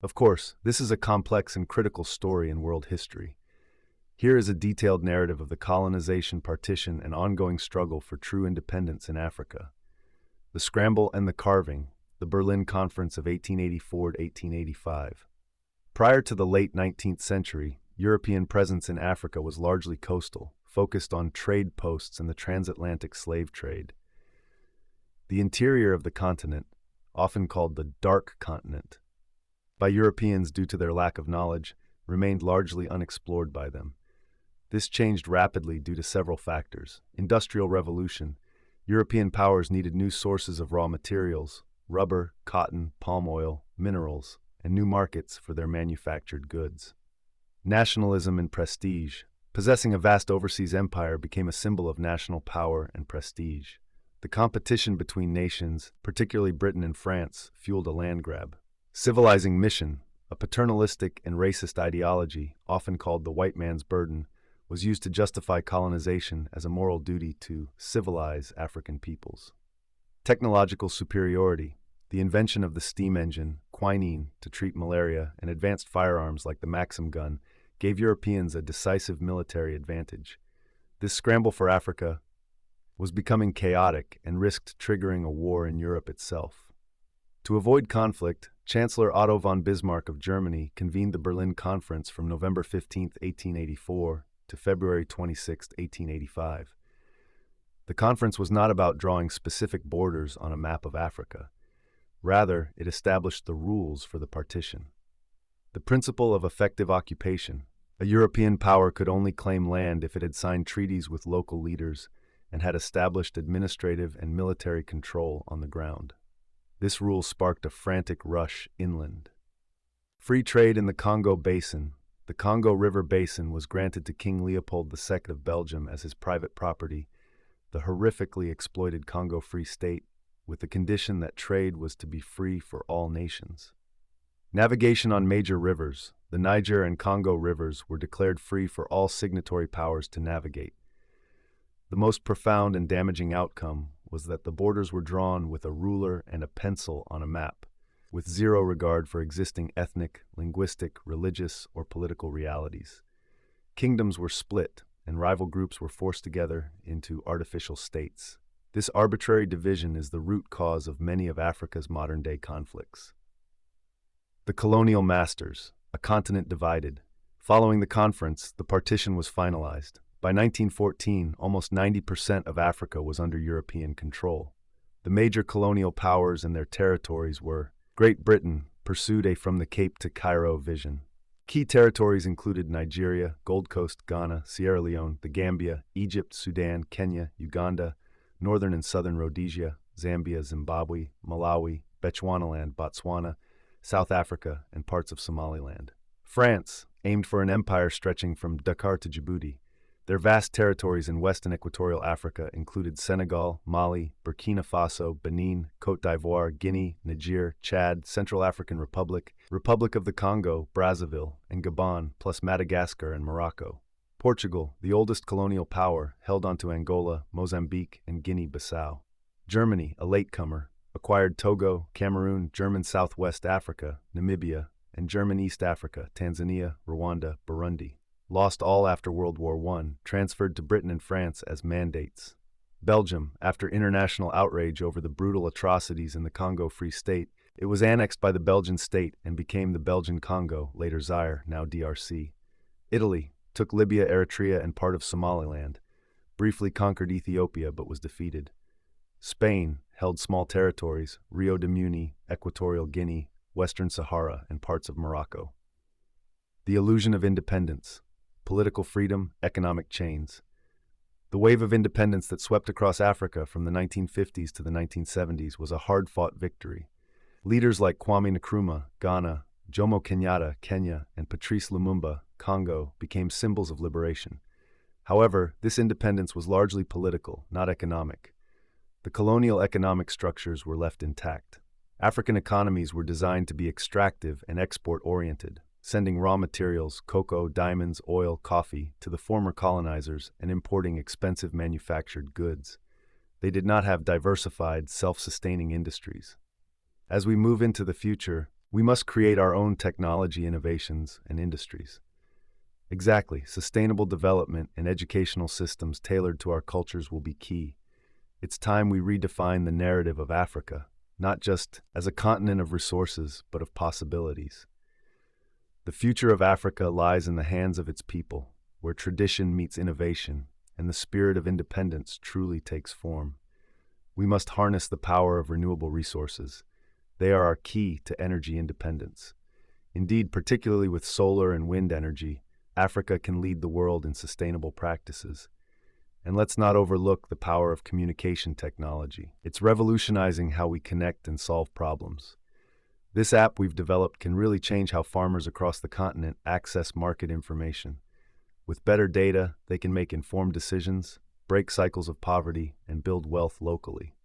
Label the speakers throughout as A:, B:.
A: Of course, this is a complex and critical story in world history. Here is a detailed narrative of the colonization, partition, and ongoing struggle for true independence in Africa. The Scramble and the Carving, the Berlin Conference of 1884 to 1885. Prior to the late 19th century, European presence in Africa was largely coastal, focused on trade posts and the transatlantic slave trade. The interior of the continent, often called the Dark Continent, by Europeans due to their lack of knowledge, remained largely unexplored by them. This changed rapidly due to several factors. Industrial revolution. European powers needed new sources of raw materials, rubber, cotton, palm oil, minerals, and new markets for their manufactured goods. Nationalism and prestige. Possessing a vast overseas empire became a symbol of national power and prestige. The competition between nations, particularly Britain and France, fueled a land grab. Civilizing mission. A paternalistic and racist ideology, often called the white man's burden, was used to justify colonization as a moral duty to civilize African peoples. Technological superiority. The invention of the steam engine, quinine to treat malaria, and advanced firearms like the Maxim gun gave Europeans a decisive military advantage. This scramble for Africa was becoming chaotic and risked triggering a war in Europe itself. To avoid conflict, Chancellor Otto von Bismarck of Germany convened the Berlin Conference from November 15, 1884 to February 26, 1885. The conference was not about drawing specific borders on a map of Africa. Rather, it established the rules for the partition. The principle of effective occupation. A European power could only claim land if it had signed treaties with local leaders and had established administrative and military control on the ground. This rule sparked a frantic rush inland. Free trade in the Congo Basin. The Congo River Basin was granted to King Leopold II of Belgium as his private property, the horrifically exploited Congo Free State, with the condition that trade was to be free for all nations. Navigation on major rivers. The Niger and Congo rivers were declared free for all signatory powers to navigate. The most profound and damaging outcome was that the borders were drawn with a ruler and a pencil on a map, with zero regard for existing ethnic, linguistic, religious, or political realities. Kingdoms were split, and rival groups were forced together into artificial states. This arbitrary division is the root cause of many of Africa's modern-day conflicts. The colonial masters, a continent divided. Following the conference, the partition was finalized. By 1914, almost 90% of Africa was under European control. The major colonial powers and their territories were: Great Britain pursued a from the Cape to Cairo vision. Key territories included Nigeria, Gold Coast, Ghana, Sierra Leone, the Gambia, Egypt, Sudan, Kenya, Uganda, northern and southern Rhodesia, Zambia, Zimbabwe, Malawi, Bechuanaland, Botswana, South Africa, and parts of Somaliland. France aimed for an empire stretching from Dakar to Djibouti. Their vast territories in West and Equatorial Africa included Senegal, Mali, Burkina Faso, Benin, Côte d'Ivoire, Guinea, Niger, Chad, Central African Republic, Republic of the Congo, Brazzaville, and Gabon, plus Madagascar and Morocco. Portugal, the oldest colonial power, held onto Angola, Mozambique, and Guinea-Bissau. Germany, a latecomer, acquired Togo, Cameroon, German Southwest Africa, Namibia, and German East Africa, Tanzania, Rwanda, Burundi. Lost all after World War I, transferred to Britain and France as mandates. Belgium, after international outrage over the brutal atrocities in the Congo Free State, it was annexed by the Belgian state and became the Belgian Congo, later Zaire, now DRC. Italy took Libya, Eritrea, and part of Somaliland, briefly conquered Ethiopia but was defeated. Spain held small territories, Rio de Muni, Equatorial Guinea, Western Sahara, and parts of Morocco. The illusion of independence. Political freedom, economic chains. The wave of independence that swept across Africa from the 1950s to the 1970s was a hard-fought victory. Leaders like Kwame Nkrumah, Ghana, Jomo Kenyatta, Kenya, and Patrice Lumumba, Congo, became symbols of liberation. However, this independence was largely political, not economic. The colonial economic structures were left intact. African economies were designed to be extractive and export-oriented, sending raw materials, cocoa, diamonds, oil, coffee, to the former colonizers and importing expensive manufactured goods. They did not have diversified, self-sustaining industries. As we move into the future, We must create our own technology innovations and industries. Exactly, sustainable development and educational systems tailored to our cultures will be key. It's time we redefine the narrative of Africa, not just as a continent of resources, but of possibilities. The future of Africa lies in the hands of its people, where tradition meets innovation and the spirit of independence truly takes form. We must harness the power of renewable resources. They are our key to energy independence. Indeed, particularly with solar and wind energy, Africa can lead the world in sustainable practices. And let's not overlook the power of communication technology. It's revolutionizing how we connect and solve problems. This app we've developed can really change how farmers across the continent access market information. With better data, they can make informed decisions, break cycles of poverty, and build wealth locally.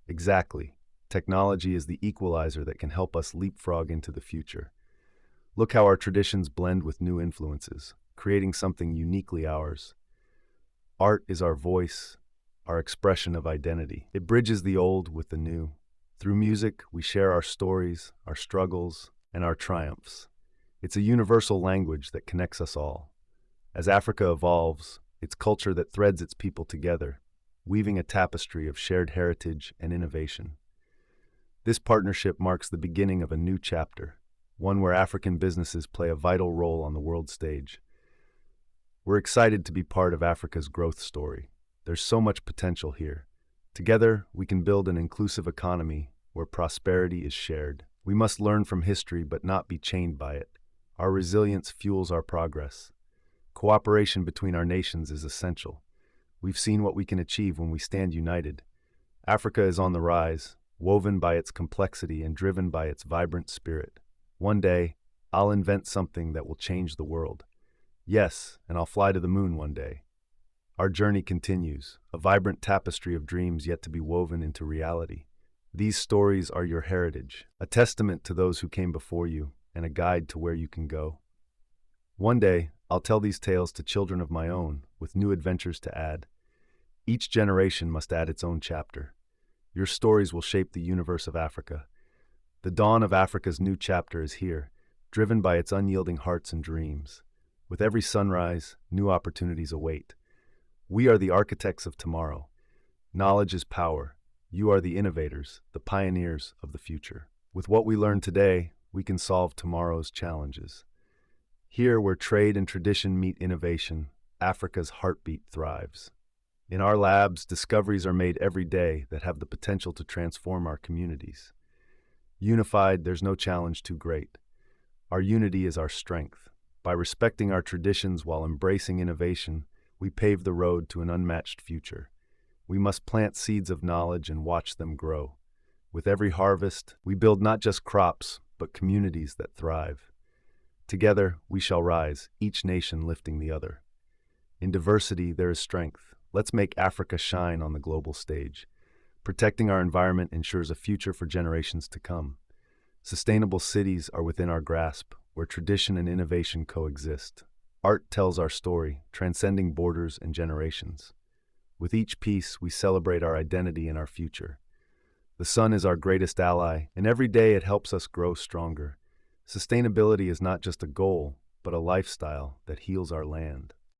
A: Exactly. Technology is the equalizer that can help us leapfrog into the future. Look how our traditions blend with new influences, creating something uniquely ours. Art is our voice, our expression of identity. It bridges the old with the new. Through music, we share our stories, our struggles, and our triumphs. It's a universal language that connects us all. As Africa evolves, it's culture that threads its people together, weaving a tapestry of shared heritage and innovation. This partnership marks the beginning of a new chapter, one where African businesses play a vital role on the world stage. We're excited to be part of Africa's growth story. There's so much potential here. Together, we can build an inclusive economy where prosperity is shared. We must learn from history but not be chained by it. Our resilience fuels our progress. Cooperation between our nations is essential. We've seen what we can achieve when we stand united. Africa is on the rise, woven by its complexity and driven by its vibrant spirit. One day, I'll invent something that will change the world. Yes, and I'll fly to the moon one day. Our journey continues, a vibrant tapestry of dreams yet to be woven into reality. These stories are your heritage, a testament to those who came before you, and a guide to where you can go. One day, I'll tell these tales to children of my own, with new adventures to add. Each generation must add its own chapter. Your stories will shape the universe of Africa. The dawn of Africa's new chapter is here, driven by its unyielding hearts and dreams. With every sunrise, new opportunities await. We are the architects of tomorrow. Knowledge is power. You are the innovators, the pioneers of the future. With what we learn today, we can solve tomorrow's challenges. Here, where trade and tradition meet innovation, Africa's heartbeat thrives. In our labs, discoveries are made every day that have the potential to transform our communities. Unified, there's no challenge too great. Our unity is our strength. By respecting our traditions while embracing innovation, we pave the road to an unmatched future. We must plant seeds of knowledge and watch them grow. With every harvest, we build not just crops, but communities that thrive. Together, we shall rise, each nation lifting the other. In diversity, there is strength. Let's make Africa shine on the global stage. Protecting our environment ensures a future for generations to come. Sustainable cities are within our grasp, where tradition and innovation coexist. Art tells our story, transcending borders and generations. With each piece, we celebrate our identity and our future. The sun is our greatest ally, and every day it helps us grow stronger. Sustainability is not just a goal, but a lifestyle that heals our land.